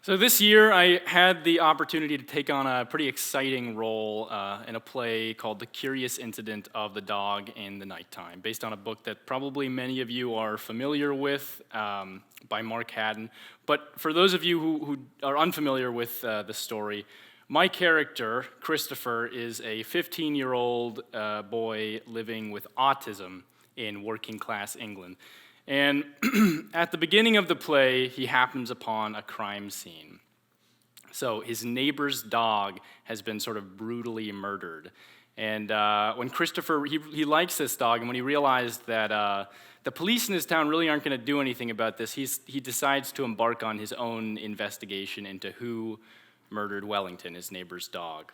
So this year, I had the opportunity to take on a pretty exciting role in a play called The Curious Incident of the Dog in the Nighttime, based on a book that probably many of you are familiar with by Mark Haddon. But for those of you who are unfamiliar with the story, my character, Christopher, is a 15-year-old boy living with autism in working-class England. And at the beginning of the play, he happens upon a crime scene. So his neighbor's dog has been sort of brutally murdered. And when Christopher, he likes this dog, and when he realized that the police in his town really aren't going to do anything about this, he decides to embark on his own investigation into who murdered Wellington, his neighbor's dog.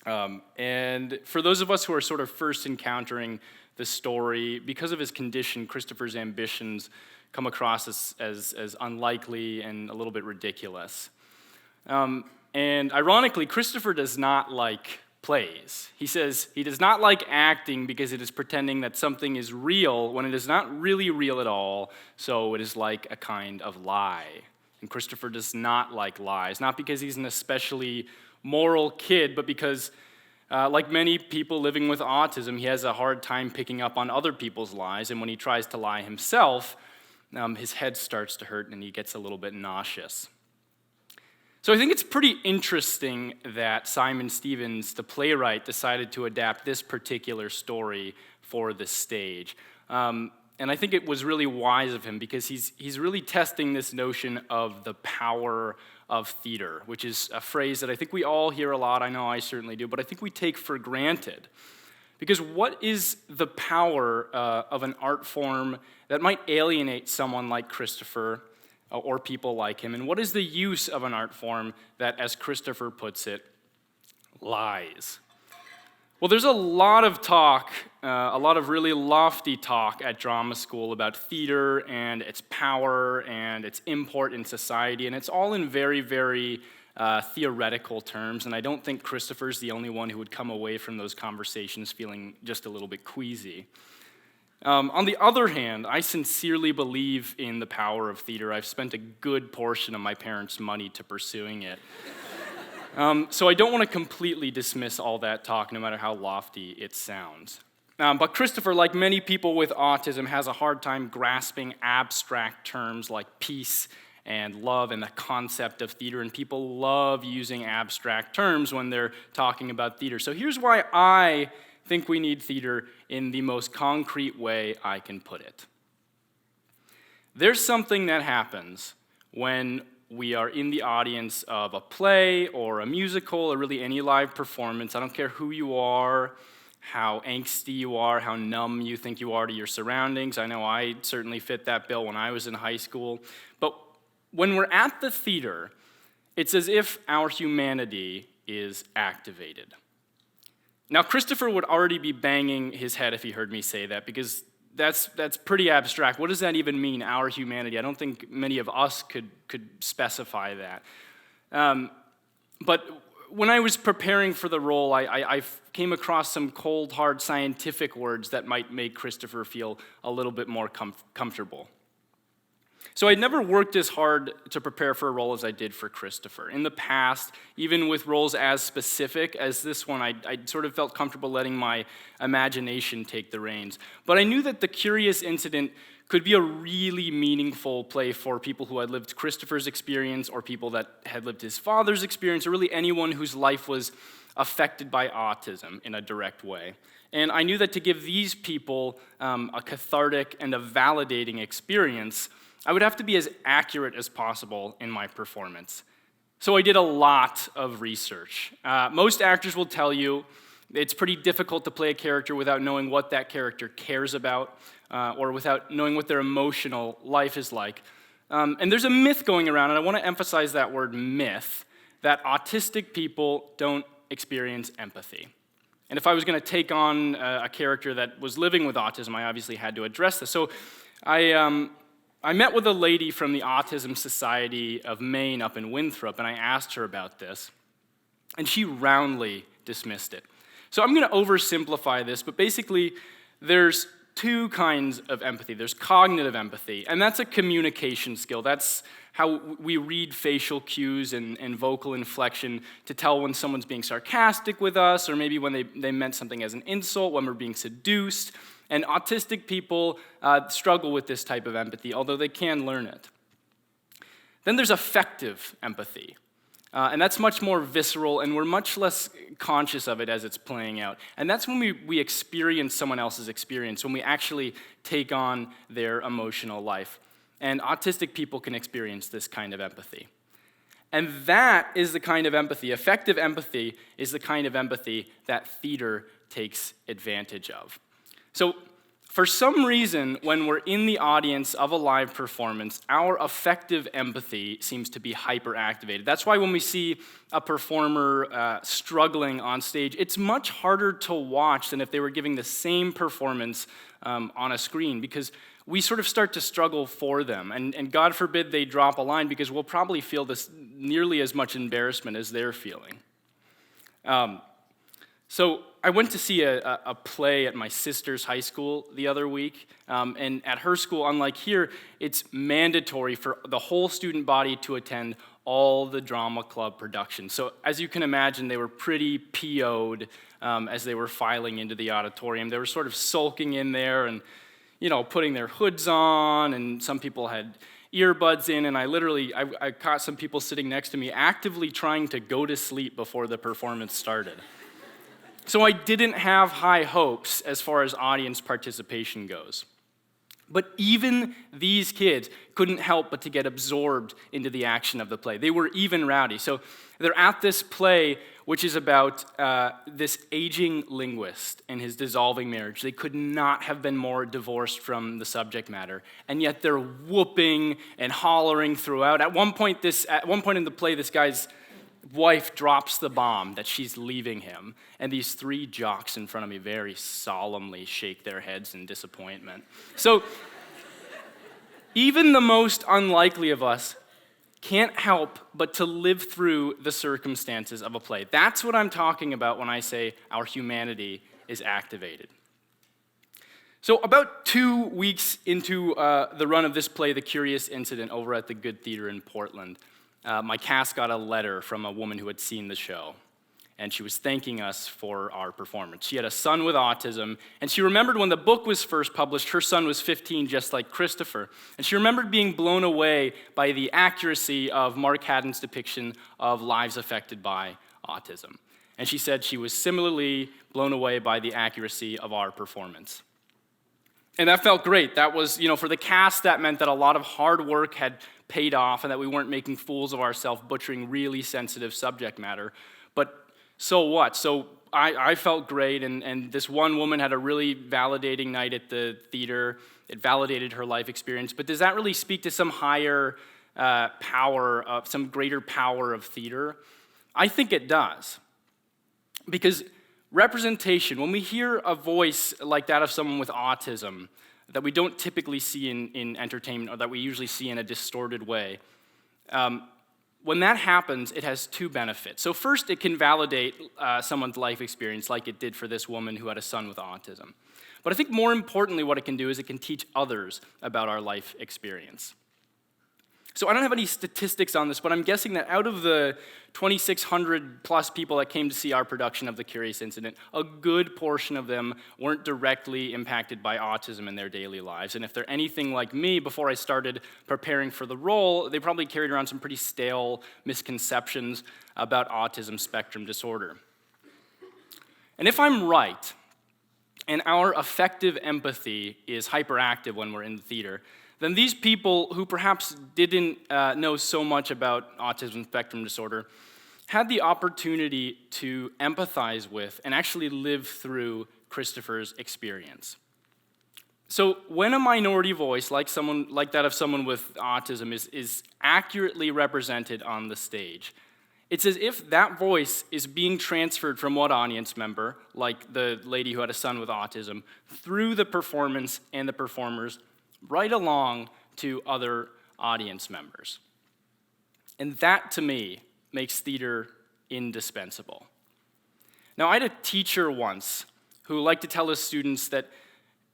And for those of us who are sort of first encountering the story, because of his condition, Christopher's ambitions come across as unlikely and a little bit ridiculous. And ironically, Christopher does not like plays. He says he does not like acting because it is pretending that something is real when it is not really real at all, so it is like a kind of lie. And Christopher does not like lies, not because he's an especially moral kid, but because like many people living with autism, he has a hard time picking up on other people's lies, and when he tries to lie himself, his head starts to hurt and he gets a little bit nauseous. So I think it's pretty interesting that Simon Stevens, the playwright, decided to adapt this particular story for the stage. And I think it was really wise of him because he's really testing this notion of the power of theater, which is a phrase that I think we all hear a lot. I know I certainly do, but I think we take for granted. Because what is the power of an art form that might alienate someone like Christopher or people like him? And what is the use of an art form that, as Christopher puts it, lies? Well, there's a lot of talk, a lot of really lofty talk at drama school about theater and its power and its import in society, and it's all in very, very theoretical terms, and I don't think Christopher's the only one who would come away from those conversations feeling just a little bit queasy. On the other hand, I sincerely believe in the power of theater. I've spent a good portion of my parents' money to pursuing it. So I don't want to completely dismiss all that talk, no matter how lofty it sounds. But Christopher, like many people with autism, has a hard time grasping abstract terms like peace and love and the concept of theater, and people love using abstract terms when they're talking about theater. So here's why I think we need theater in the most concrete way I can put it. There's something that happens when we are in the audience of a play or a musical or really any live performance. I don't care who you are, how angsty you are, how numb you think you are to your surroundings. I know I certainly fit that bill when I was in high school. But when we're at the theater, it's as if our humanity is activated. Now, Christopher would already be banging his head if he heard me say that, because that's pretty abstract. What does that even mean, our humanity? I don't think many of us could specify that. But when I was preparing for the role, I came across some cold, hard scientific words that might make Christopher feel a little bit more comfortable. So I'd never worked as hard to prepare for a role as I did for Christopher. In the past, even with roles as specific as this one, I sort of felt comfortable letting my imagination take the reins. But I knew that The Curious Incident could be a really meaningful play for people who had lived Christopher's experience, or people that had lived his father's experience, or really anyone whose life was affected by autism in a direct way. And I knew that to give these people a cathartic and a validating experience, I would have to be as accurate as possible in my performance. So I did a lot of research. Most actors will tell you it's pretty difficult to play a character without knowing what that character cares about, or without knowing what their emotional life is like. And there's a myth going around, and I want to emphasize that word myth, that autistic people don't experience empathy. And if I was going to take on a character that was living with autism, I obviously had to address this. So I met with a lady from the Autism Society of Maine up in Winthrop, and I asked her about this, and she roundly dismissed it. So I'm going to oversimplify this, but basically there's two kinds of empathy. There's cognitive empathy, and that's a communication skill. That's how we read facial cues and vocal inflection to tell when someone's being sarcastic with us, or maybe when they meant something as an insult, when we're being seduced. And autistic people struggle with this type of empathy, although they can learn it. Then there's affective empathy. And that's much more visceral, and we're much less conscious of it as it's playing out. And that's when we experience someone else's experience, when we actually take on their emotional life. And autistic people can experience this kind of empathy. And that is the kind of empathy, affective empathy is the kind of empathy that theater takes advantage of. So, for some reason, when we're in the audience of a live performance, our affective empathy seems to be hyperactivated. That's why when we see a performer struggling on stage, it's much harder to watch than if they were giving the same performance on a screen, because we sort of start to struggle for them. And God forbid they drop a line, because we'll probably feel this nearly as much embarrassment as they're feeling. So I went to see a play at my sister's high school the other week, and at her school, unlike here, it's mandatory for the whole student body to attend all the drama club productions. So as you can imagine, they were pretty PO'd as they were filing into the auditorium. They were sort of sulking in there and, putting their hoods on, and some people had earbuds in, and I caught some people sitting next to me actively trying to go to sleep before the performance started. So I didn't have high hopes as far as audience participation goes. But even these kids couldn't help but to get absorbed into the action of the play. They were even rowdy. So they're at this play, which is about this aging linguist and his dissolving marriage. They could not have been more divorced from the subject matter, and yet they're whooping and hollering throughout. At one point in the play, this guy's wife drops the bomb that she's leaving him, and these three jocks in front of me very solemnly shake their heads in disappointment. So even the most unlikely of us can't help but to live through the circumstances of a play. That's what I'm talking about when I say our humanity is activated. So about 2 weeks into the run of this play, The Curious Incident, over at the Good Theater in Portland, my cast got a letter from a woman who had seen the show, and she was thanking us for our performance. She had a son with autism, and she remembered when the book was first published, her son was 15, just like Christopher, and she remembered being blown away by the accuracy of Mark Haddon's depiction of lives affected by autism. And she said she was similarly blown away by the accuracy of our performance. And that felt great. That was, for the cast, that meant that a lot of hard work had paid off and that we weren't making fools of ourselves butchering really sensitive subject matter. But so what? So I felt great, and this one woman had a really validating night at the theater. It validated her life experience. But does that really speak to some higher power, some greater power of theater? I think it does. Because representation, when we hear a voice like that of someone with autism that we don't typically see in entertainment, or that we usually see in a distorted way, when that happens, it has two benefits. So first, it can validate someone's life experience like it did for this woman who had a son with autism. But I think more importantly, what it can do is it can teach others about our life experience. So I don't have any statistics on this, but I'm guessing that out of the 2,600 plus people that came to see our production of The Curious Incident, a good portion of them weren't directly impacted by autism in their daily lives. And if they're anything like me, before I started preparing for the role, they probably carried around some pretty stale misconceptions about autism spectrum disorder. And if I'm right, and our affective empathy is hyperactive when we're in the theater, then these people who perhaps didn't know so much about autism spectrum disorder had the opportunity to empathize with and actually live through Christopher's experience. So when a minority voice, like that of someone with autism, is accurately represented on the stage, it's as if that voice is being transferred from one audience member, like the lady who had a son with autism, through the performance and the performers, right along to other audience members. And that, to me, makes theater indispensable. Now, I had a teacher once who liked to tell his students that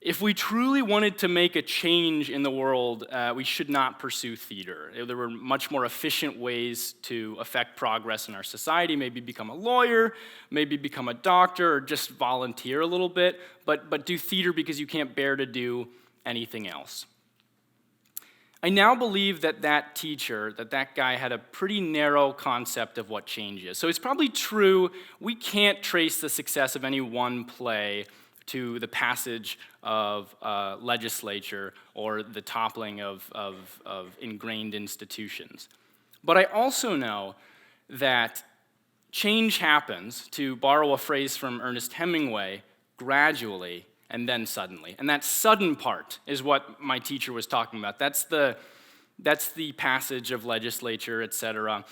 If we truly wanted to make a change in the world, we should not pursue theater. There were much more efficient ways to affect progress in our society, maybe become a lawyer, maybe become a doctor, or just volunteer a little bit, but do theater because you can't bear to do anything else. I now believe that that teacher, that guy had a pretty narrow concept of what change is. So it's probably true we can't trace the success of any one play to the passage of legislature or the toppling of ingrained institutions. But I also know that change happens, to borrow a phrase from Ernest Hemingway, gradually and then suddenly. And that sudden part is what my teacher was talking about. That's the passage of legislature, etc.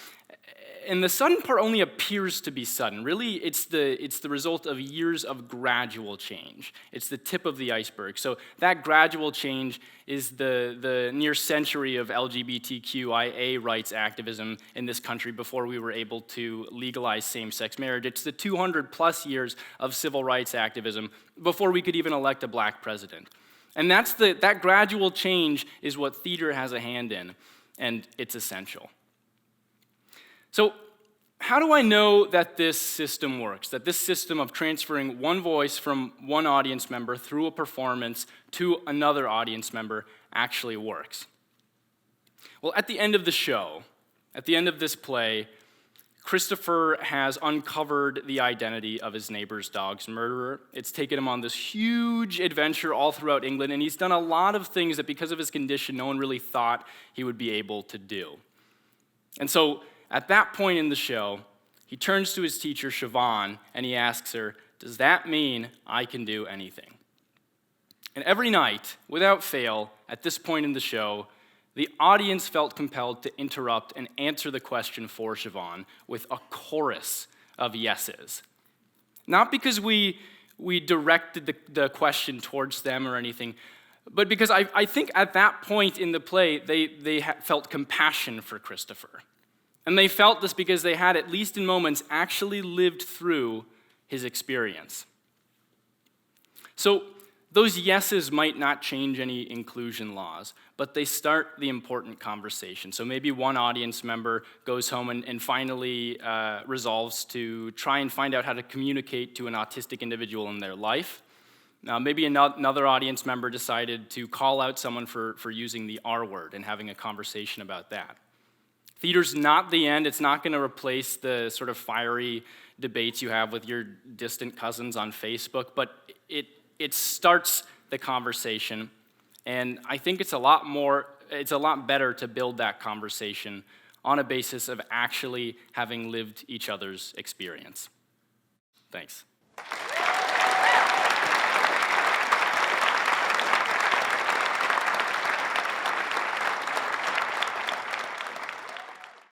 And the sudden part only appears to be sudden. Really, it's the result of years of gradual change. It's the tip of the iceberg. So that gradual change is the near century of LGBTQIA rights activism in this country before we were able to legalize same-sex marriage. It's the 200-plus years of civil rights activism before we could even elect a black president. And that gradual change is what theater has a hand in, and it's essential. So how do I know that this system works, that this system of transferring one voice from one audience member through a performance to another audience member actually works? Well, at the end of the show, at the end of this play, Christopher has uncovered the identity of his neighbor's dog's murderer. It's taken him on this huge adventure all throughout England, and he's done a lot of things that because of his condition, no one really thought he would be able to do. And so, at that point in the show, he turns to his teacher, Siobhan, and he asks her, "Does that mean I can do anything?" And every night, without fail, at this point in the show, the audience felt compelled to interrupt and answer the question for Siobhan with a chorus of yeses. Not because we directed the question towards them or anything, but because I think at that point in the play, they felt compassion for Christopher. And they felt this because they had, at least in moments, actually lived through his experience. So those yeses might not change any inclusion laws, but they start the important conversation. So maybe one audience member goes home and finally resolves to try and find out how to communicate to an autistic individual in their life. Maybe another audience member decided to call out someone for using the R word and having a conversation about that. Theater's not the end. It's not going to replace the sort of fiery debates you have with your distant cousins on Facebook, but it starts the conversation, and I think it's a lot better to build that conversation on a basis of actually having lived each other's experience. Thanks.